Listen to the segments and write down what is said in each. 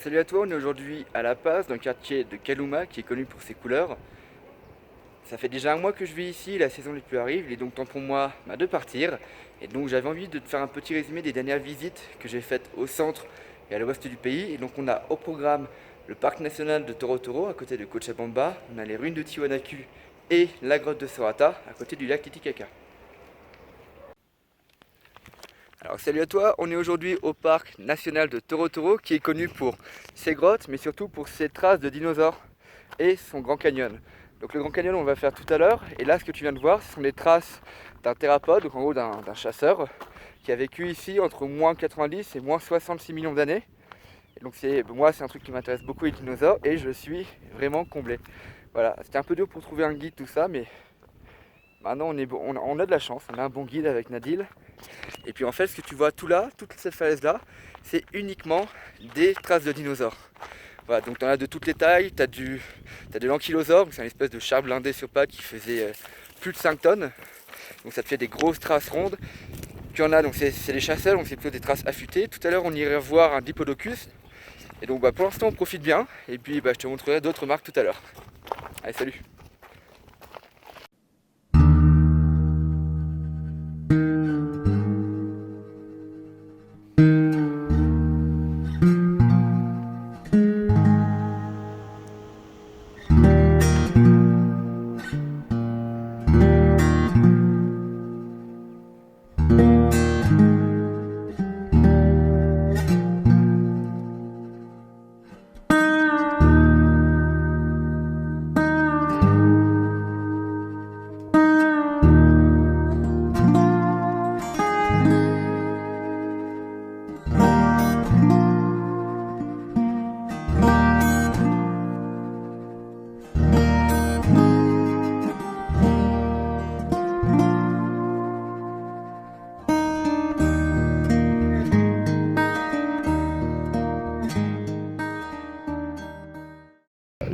Salut à toi, on est aujourd'hui à La Paz, dans le quartier de Kaluma qui est connu pour ses couleurs. Ça fait déjà un mois que je vis ici, la saison des pluies arrive, il est donc temps pour moi de partir. Et donc j'avais envie de te faire un petit résumé des dernières visites que j'ai faites au centre et à l'ouest du pays. Et donc on a au programme le parc national de Torotoro à côté de Cochabamba, on a les ruines de Tiwanaku et la grotte de Sorata à côté du lac Titicaca. Alors salut à toi, on est aujourd'hui au parc national de Torotoro qui est connu pour ses grottes mais surtout pour ses traces de dinosaures et son Grand Canyon. Donc le Grand Canyon on va faire tout à l'heure et là ce que tu viens de voir ce sont des traces d'un théropode, donc en gros d'un chasseur qui a vécu ici entre moins 90 et moins 66 millions d'années. Et donc moi c'est un truc qui m'intéresse beaucoup les dinosaures et je suis vraiment comblé. Voilà, c'était un peu dur pour trouver un guide tout ça mais maintenant on a de la chance, on a un bon guide avec Nadil. Et puis en fait, ce que tu vois tout là, toute cette falaise là, c'est uniquement des traces de dinosaures. Voilà, donc tu en as de toutes les tailles, tu as de l'ankylosaure, c'est une espèce de char blindé sur pattes qui faisait plus de 5 tonnes. Donc ça te fait des grosses traces rondes. Puis on a, donc c'est des chasseurs, donc c'est plutôt des traces affûtées. Tout à l'heure on irait voir un diplodocus. Et donc pour l'instant on profite bien. Et puis je te montrerai d'autres marques tout à l'heure. Allez, salut!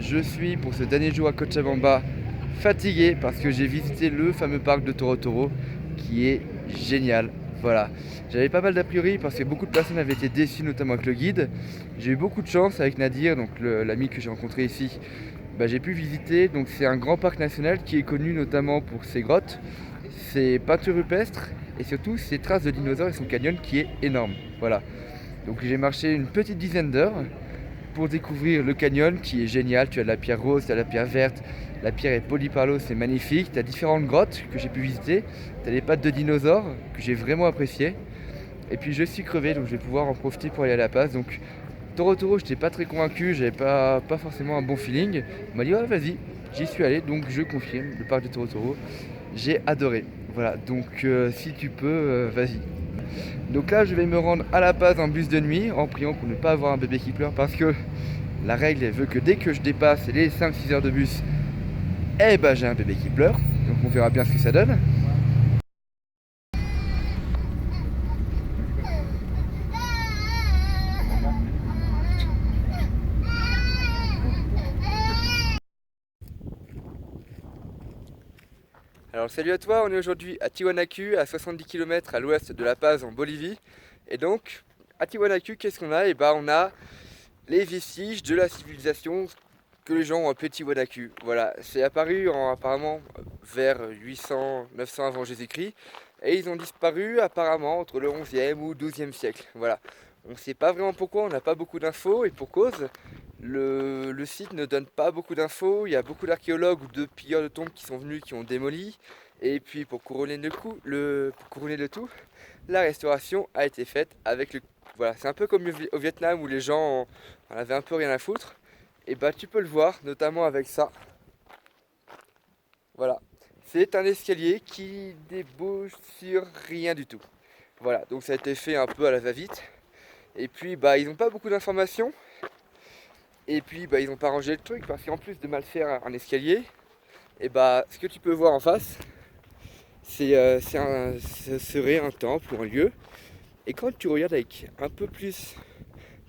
Je suis pour ce dernier jour à Cochabamba fatigué parce que j'ai visité le fameux parc de Torotoro qui est génial. Voilà, j'avais pas mal d'a priori parce que beaucoup de personnes avaient été déçues, notamment avec le guide. J'ai eu beaucoup de chance avec Nadir, donc l'ami que j'ai rencontré ici. J'ai pu visiter, donc c'est un grand parc national qui est connu notamment pour ses grottes, ses peintures rupestres et surtout ses traces de dinosaures et son canyon qui est énorme. Voilà, donc j'ai marché une petite dizaine d'heures pour découvrir le canyon qui est génial. Tu as de la pierre rose, tu as de la pierre verte, la pierre est polie par l'eau, c'est magnifique. Tu as différentes grottes que j'ai pu visiter, tu as des pattes de dinosaures que j'ai vraiment appréciées. Et puis je suis crevé, donc je vais pouvoir en profiter pour aller à La Paz. Donc Torotoro, je n'étais pas très convaincu, j'avais pas forcément un bon feeling. On m'a dit ouais vas-y, j'y suis allé, donc je confirme, le parc de Torotoro, j'ai adoré. Voilà, donc si tu peux, vas-y. Donc là je vais me rendre à La Paz en bus de nuit en priant pour ne pas avoir un bébé qui pleure parce que la règle veut que dès que je dépasse les 5-6 heures de bus, j'ai un bébé qui pleure. Donc on verra bien ce que ça donne. Alors salut à toi, on est aujourd'hui à Tiwanaku, à 70 km à l'ouest de La Paz en Bolivie. Et donc à Tiwanaku, qu'est-ce qu'on a? On a les vestiges de la civilisation que les gens ont appelé Tiwanaku. Voilà, c'est apparu apparemment vers 800-900 avant Jésus-Christ et ils ont disparu apparemment entre le 11e ou 12e siècle. Voilà, on ne sait pas vraiment pourquoi, on n'a pas beaucoup d'infos et pour cause. Le site ne donne pas beaucoup d'infos, il y a beaucoup d'archéologues ou de pilleurs de tombes qui sont venus, qui ont démoli. Et puis pour couronner pour couronner le tout, la restauration a été faite avec le... Voilà, c'est un peu comme au Vietnam où les gens en avaient un peu rien à foutre. Et tu peux le voir, notamment avec ça. Voilà, c'est un escalier qui débouche sur rien du tout. Voilà, donc ça a été fait un peu à la va-vite. Et puis ils n'ont pas beaucoup d'informations. Et puis ils n'ont pas rangé le truc parce qu'en plus de mal faire un escalier, ce que tu peux voir en face, ce serait un temple ou un lieu. Et quand tu regardes avec un peu plus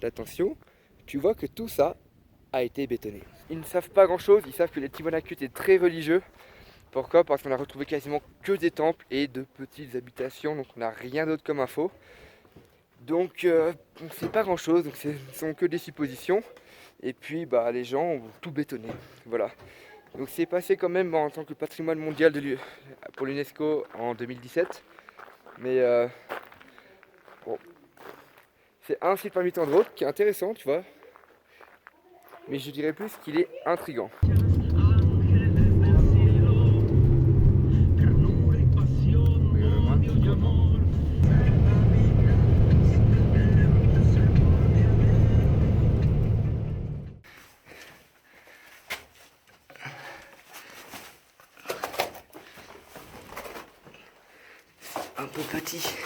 d'attention, tu vois que tout ça a été bétonné. Ils ne savent pas grand chose, ils savent que les Tiwanaku étaient très religieux. Pourquoi? Parce qu'on a retrouvé quasiment que des temples et de petites habitations, donc on n'a rien d'autre comme info. Donc on ne sait pas grand chose, donc ce ne sont que des suppositions. Et puis bah, les gens ont tout bétonné. Voilà. Donc c'est passé quand même en tant que patrimoine mondial pour l'UNESCO en 2017. Mais bon, c'est un site parmi tant d'autres qui est intéressant, tu vois. Mais je dirais plus qu'il est intriguant. Un peu petit.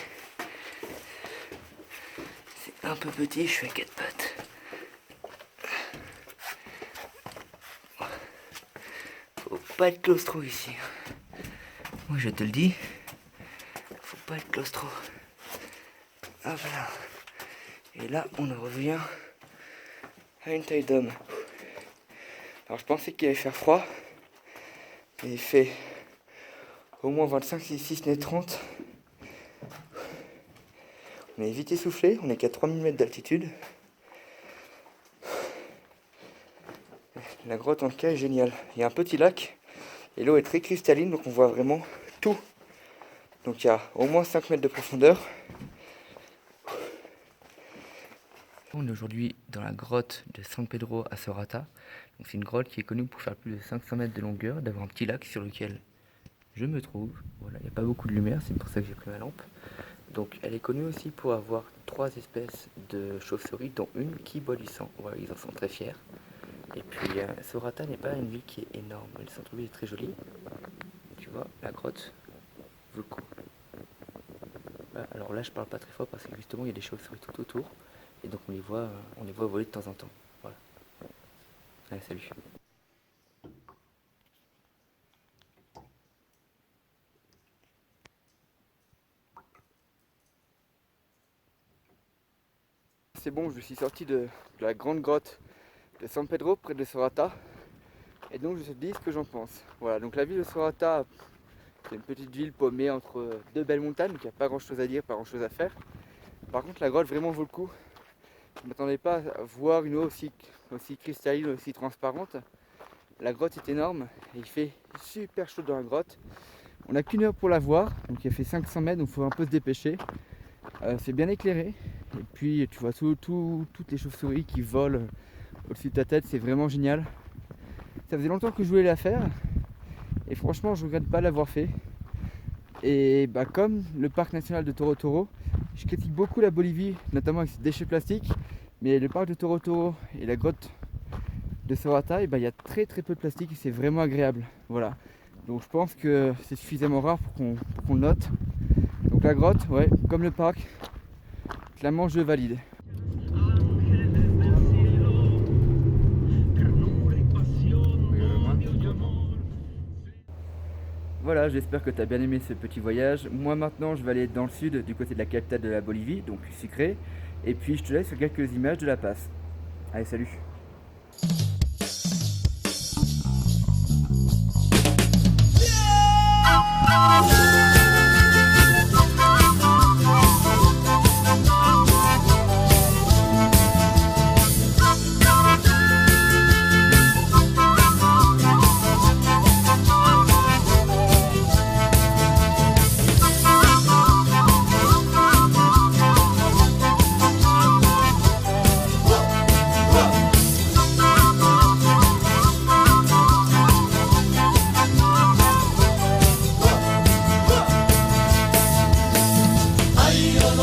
C'est un peu petit, je suis à 4 pattes. Faut pas être claustro ici. Moi je te le dis, faut pas être claustro. Hop là. Et là on en revient à une taille d'homme. Alors je pensais qu'il allait faire froid, mais il fait au moins 25, si ce n'est 30. On est vite essoufflé, on est qu'à 3000 mètres d'altitude. La grotte en tout cas est géniale. Il y a un petit lac et l'eau est très cristalline, donc on voit vraiment tout. Donc il y a au moins 5 mètres de profondeur. On est aujourd'hui dans la grotte de San Pedro a Sorata. C'est une grotte qui est connue pour faire plus de 500 mètres de longueur, d'avoir un petit lac sur lequel je me trouve. Voilà, il n'y a pas beaucoup de lumière, c'est pour ça que j'ai pris ma lampe. Donc elle est connue aussi pour avoir 3 espèces de chauves-souris, dont une qui boit du sang. Voilà, ils en sont très fiers. Et puis Sorata n'est pas une ville qui est énorme, le centre-ville est très joli. Tu vois, la grotte vaut le coup. Voilà, alors là je parle pas très fort parce que justement il y a des chauves-souris tout autour. Et donc on les voit voler de temps en temps. Voilà. Allez, salut. C'est bon, je suis sorti de la grande grotte de San Pedro près de Sorata. Et donc je te dis ce que j'en pense. Voilà, donc la ville de Sorata, c'est une petite ville paumée entre 2 belles montagnes, donc il n'y a pas grand chose à dire, pas grand chose à faire. Par contre la grotte vraiment vaut le coup. Je ne m'attendais pas à voir une eau aussi cristalline, aussi transparente. La grotte est énorme et il fait super chaud dans la grotte. On n'a qu'une heure pour la voir, donc il a fait 500 mètres, donc il faut un peu se dépêcher. C'est bien éclairé et puis tu vois toutes les chauves-souris qui volent au-dessus de ta tête, c'est vraiment génial. Ça faisait longtemps que je voulais la faire et franchement je ne regrette pas l'avoir fait. Et bah, comme le parc national de Toro Toro, je critique beaucoup la Bolivie, notamment avec ses déchets plastiques, mais le parc de Toro Toro et la grotte de Sorata, il y a très peu de plastique et c'est vraiment agréable. Voilà. Donc je pense que c'est suffisamment rare pour qu'on le note. Donc la grotte, ouais, comme le parc, clairement je valide. Voilà, j'espère que tu as bien aimé ce petit voyage. Moi maintenant je vais aller dans le sud, du côté de la capitale de la Bolivie, donc Sucre. Et puis je te laisse sur quelques images de La Paz. Allez, salut!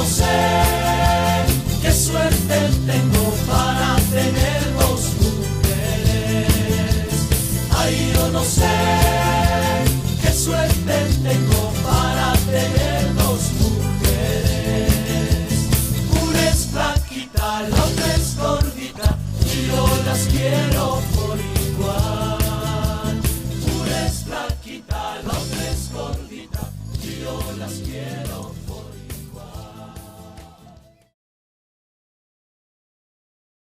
Sé qué suerte tengo para tener